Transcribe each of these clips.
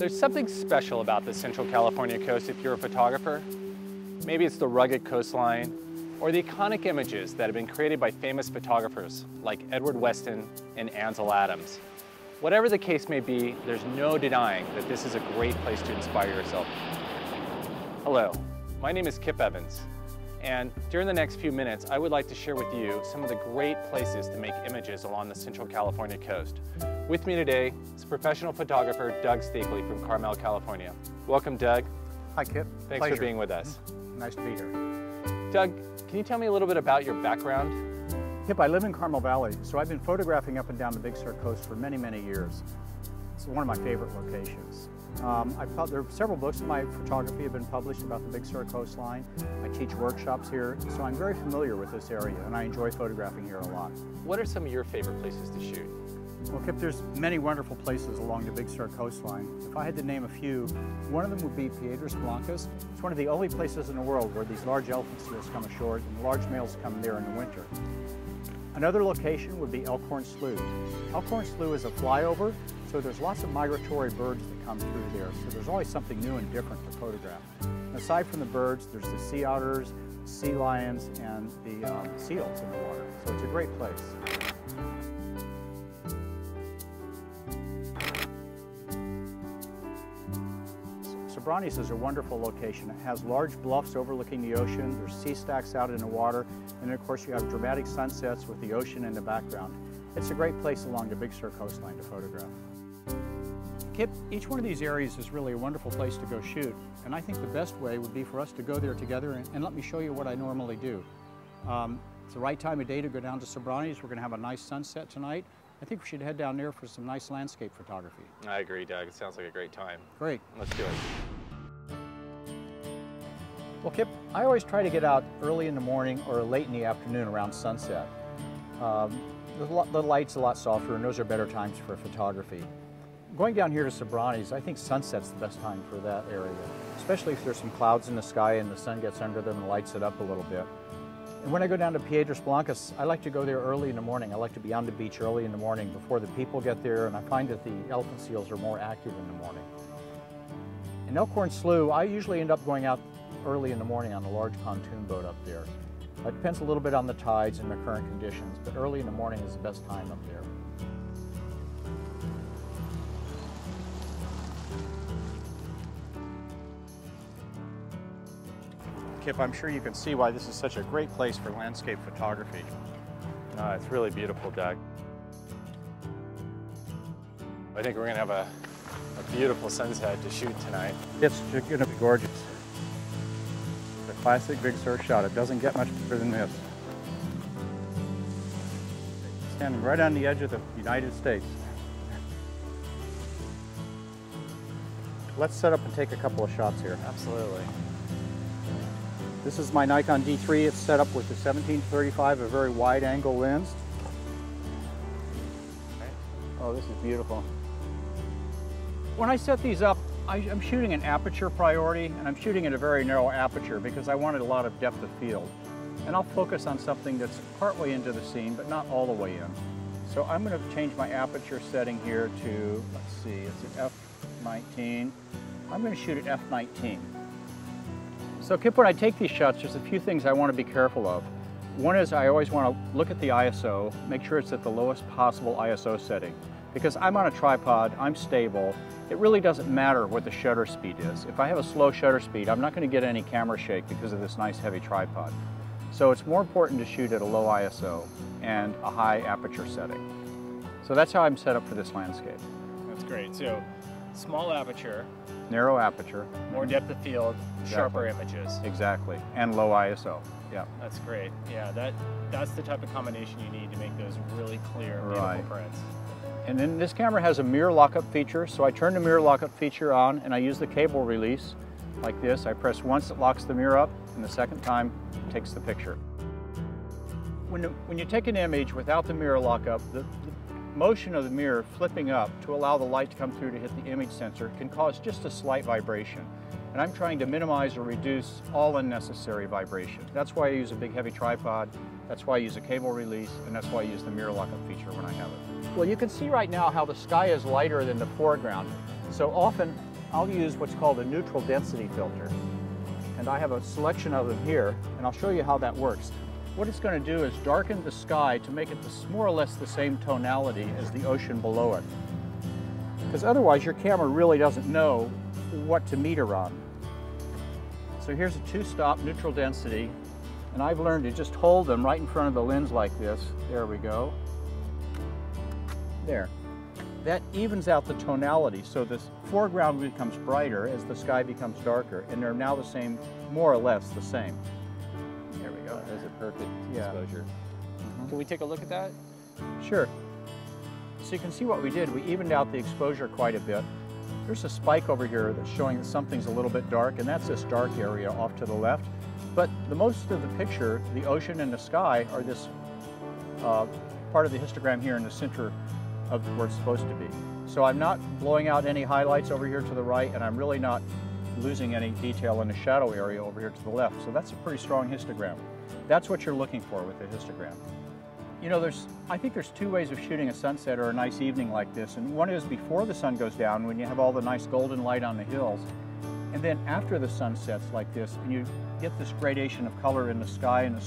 There's something special about the Central California coast if you're a photographer. Maybe it's the rugged coastline or the iconic images that have been created by famous photographers like Edward Weston and Ansel Adams. Whatever the case may be, there's no denying that this is a great place to inspire yourself. Hello, my name is Kip Evans, and during the next few minutes, I would like to share with you some of the great places to make images along the Central California coast. With me today is professional photographer Doug Steakley from Carmel, California. Welcome, Doug. Hi, Kip. Thanks Pleasure. for being with us. Nice to be here. Doug, can you tell me a little bit about your background? Kip, I live in Carmel Valley, so I've been photographing up and down the Big Sur coast for many, many years. It's one of my favorite locations. There are several books in my photography have been published about the Big Sur coastline. I teach workshops here, so I'm very familiar with this area, and I enjoy photographing here a lot. What are some of your favorite places to shoot? Well, Kip, there's many wonderful places along the Big Sur coastline. If I had to name a few, one of them would be Piedras Blancas. It's one of the only places in the world where these large elephant seals come ashore and large males come there in the winter. Another location would be Elkhorn Slough. Elkhorn Slough is a flyover, so there's lots of migratory birds that come through there, so there's always something new and different to photograph. And aside from the birds, there's the sea otters, sea lions, and the seals in the water, so it's a great place. Sobranes is a wonderful location. It has large bluffs overlooking the ocean, there's sea stacks out in the water, and of course you have dramatic sunsets with the ocean in the background. It's a great place along the Big Sur coastline to photograph. Kip, each one of these areas is really a wonderful place to go shoot, and I think the best way would be for us to go there together and let me show you what I normally do. It's the right time of day to go down to Sobranes. We're going to have a nice sunset tonight. I think we should head down there for some nice landscape photography. I agree, Doug. It sounds like a great time. Great. Let's do it. Well, Kip, I always try to get out early in the morning or late in the afternoon around sunset. The light's a lot softer, and those are better times for photography. Going down here to Sobranes, I think sunset's the best time for that area, especially if there's some clouds in the sky and the sun gets under them and lights it up a little bit. And when I go down to Piedras Blancas, I like to go there early in the morning. I like to be on the beach early in the morning before the people get there, and I find that the elephant seals are more active in the morning. In Elkhorn Slough, I usually end up going out early in the morning on a large pontoon boat up there. It depends a little bit on the tides and the current conditions, but early in the morning is the best time up there. Kip, I'm sure you can see why this is such a great place for landscape photography. It's really beautiful, Doug. I think we're going to have a beautiful sunset to shoot tonight. It's going to be gorgeous. The classic Big Sur shot. It doesn't get much better than this. Standing right on the edge of the United States. Let's set up and take a couple of shots here. Absolutely. This is my Nikon D3. It's set up with the 17-35, a very wide angle lens. Oh, this is beautiful. When I set these up, I'm shooting an aperture priority, and I'm shooting at a very narrow aperture because I wanted a lot of depth of field. And I'll focus on something that's partway into the scene, but not all the way in. So I'm going to change my aperture setting here to, let's see, it's an f/19. I'm going to shoot at f/19. So Kip, when I take these shots, there's a few things I want to be careful of. One is I always want to look at the ISO, make sure it's at the lowest possible ISO setting. Because I'm on a tripod, I'm stable, it really doesn't matter what the shutter speed is. If I have a slow shutter speed, I'm not going to get any camera shake because of this nice heavy tripod. So it's more important to shoot at a low ISO and a high aperture setting. So that's how I'm set up for this landscape. That's great. So small aperture, narrow aperture, more depth of field, sharper images. Exactly, and low ISO. Yeah. That's great. Yeah, that's the type of combination you need to make those really clear, beautiful prints. And then this camera has a mirror lockup feature, so I turn the mirror lockup feature on and I use the cable release like this. I press once, it locks the mirror up, and the second time it takes the picture. When you take an image without the mirror lockup, the motion of the mirror flipping up to allow the light to come through to hit the image sensor can cause just a slight vibration. And I'm trying to minimize or reduce all unnecessary vibration. That's why I use a big heavy tripod, that's why I use a cable release, and that's why I use the mirror lockup feature when I have it. Well, you can see right now how the sky is lighter than the foreground. So often I'll use what's called a neutral density filter. And I have a selection of them here, and I'll show you how that works. What it's going to do is darken the sky to make it more or less the same tonality as the ocean below it. Because otherwise your camera really doesn't know what to meter on. So here's a 2-stop neutral density, and I've learned to just hold them right in front of the lens like this. There we go. There. That evens out the tonality, so this foreground becomes brighter as the sky becomes darker, and they're now the same, more or less the same. There we go. That's a perfect exposure. Can we take a look at that? Sure. So you can see what we did. We evened out the exposure quite a bit. There's a spike over here that's showing that something's a little bit dark, and that's this dark area off to the left. But the most of the picture, the ocean and the sky, are this part of the histogram here in the center of where it's supposed to be. So I'm not blowing out any highlights over here to the right, and I'm really not losing any detail in the shadow area over here to the left. So that's a pretty strong histogram. That's what you're looking for with a histogram. You know, I think there's 2 ways of shooting a sunset or a nice evening like this. And one is before the sun goes down, when you have all the nice golden light on the hills. And then after the sun sets like this, and you get this gradation of color in the sky, and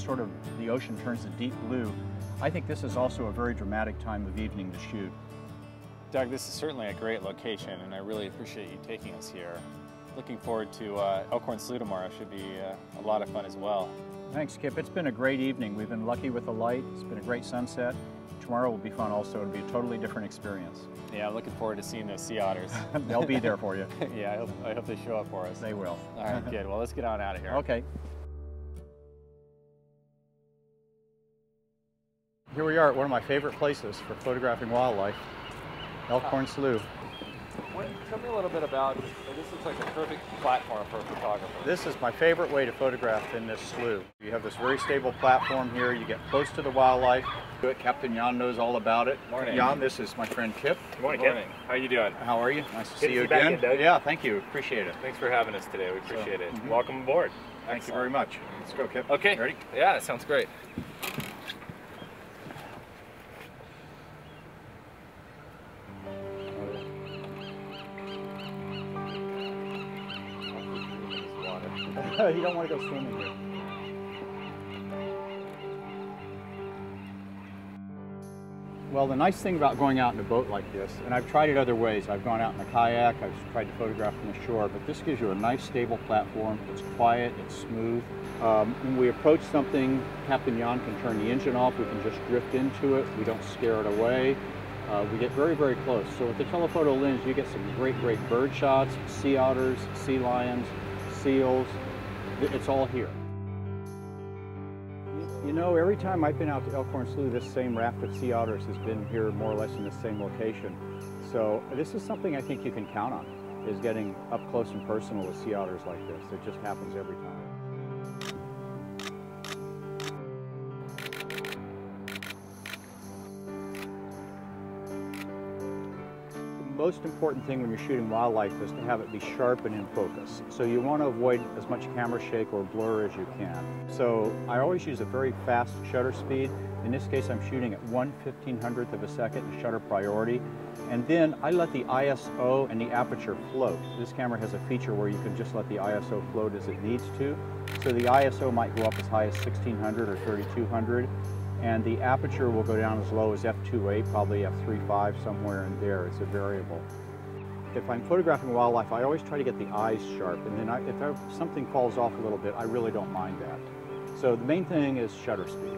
the ocean turns a deep blue. I think this is also a very dramatic time of evening to shoot. Doug, this is certainly a great location, and I really appreciate you taking us here. Looking forward to Elkhorn Slough tomorrow. Should be a lot of fun as well. Thanks, Kip. It's been a great evening. We've been lucky with the light. It's been a great sunset. Tomorrow will be fun also. It'll be a totally different experience. Yeah, I'm looking forward to seeing those sea otters. They'll be there for you. Yeah, I hope they show up for us. They will. All right, good. Well, let's get on out of here. Okay. Here we are at one of my favorite places for photographing wildlife, Elkhorn Slough. Tell me a little bit about, this looks like a perfect platform for a photographer. This is my favorite way to photograph in this slough. You have this very stable platform here, you get close to the wildlife. Captain Jan knows all about it. Morning. Jan, this is my friend Kip. Good morning, Good morning. Kip. How are you doing? How are you? Nice to see you back again. in, Doug. Yeah, thank you. Appreciate it. Thanks for having us today. We appreciate it. Welcome aboard. Thank you very much. Let's go, Kip. Okay. Ready? Yeah, that sounds great. You don't want to go swimming here. Well, the nice thing about going out in a boat like this, and I've tried it other ways. I've gone out in a kayak, I've tried to photograph from the shore, but this gives you a nice stable platform. It's quiet, it's smooth. When we approach something, Captain Jan can turn the engine off. We can just drift into it. We don't scare it away. We get very, very close. So with the telephoto lens, you get some great, great bird shots, sea otters, sea lions, seals. It's all here. You know, every time I've been out to Elkhorn Slough, this same raft of sea otters has been here more or less in the same location. So this is something I think you can count on, is getting up close and personal with sea otters like this. It just happens every time. The most important thing when you're shooting wildlife is to have it be sharp and in focus. So you want to avoid as much camera shake or blur as you can. So I always use a very fast shutter speed. In this case, I'm shooting at 1/1500th of a second in shutter priority. And then I let the ISO and the aperture float. This camera has a feature where you can just let the ISO float as it needs to. So the ISO might go up as high as 1600 or 3200. And the aperture will go down as low as f2.8, probably f3.5, somewhere in there. It's a variable. If I'm photographing wildlife, I always try to get the eyes sharp, and then if something falls off a little bit, I really don't mind that. So the main thing is shutter speed.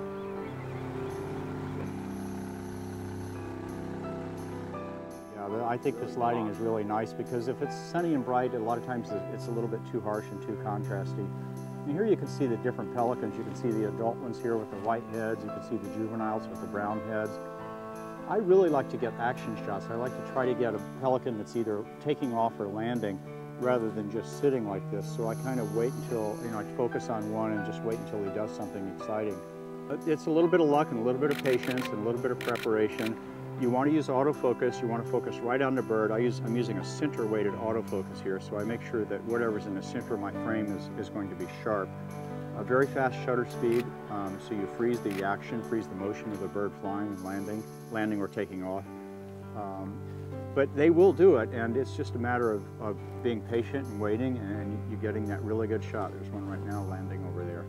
Yeah, I think this lighting is really nice because if it's sunny and bright, a lot of times it's a little bit too harsh and too contrasty. And here you can see the different pelicans. You can see the adult ones here with the white heads. You can see the juveniles with the brown heads. I really like to get action shots. I like to try to get a pelican that's either taking off or landing rather than just sitting like this. So I kind of wait until, I focus on one and just wait until he does something exciting. But it's a little bit of luck and a little bit of patience and a little bit of preparation. You want to use autofocus. You want to focus right on the bird. I'm using a center-weighted autofocus here, so I make sure that whatever's in the center of my frame is going to be sharp. A very fast shutter speed, so you freeze the action, freeze the motion of the bird flying and landing or taking off. But they will do it, and it's just a matter of being patient and waiting, and you getting that really good shot. There's one right now landing over there.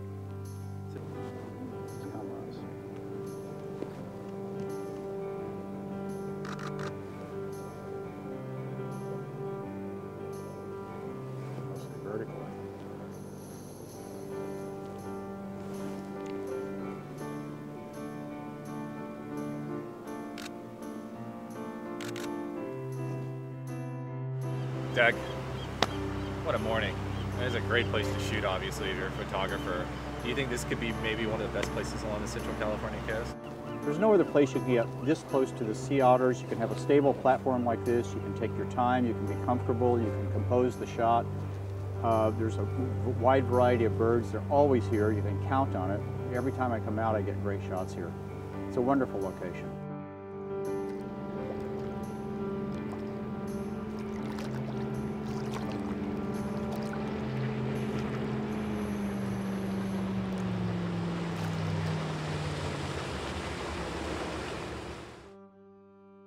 Mostly vertical. Doug, what a morning. It is a great place to shoot, obviously, if you're a photographer. Do you think this could be maybe one of the best places along the Central California coast? There's no other place you can get this close to the sea otters. You can have a stable platform like this. You can take your time. You can be comfortable. You can compose the shot. There's a wide variety of birds. They're always here. You can count on it. Every time I come out, I get great shots here. It's a wonderful location.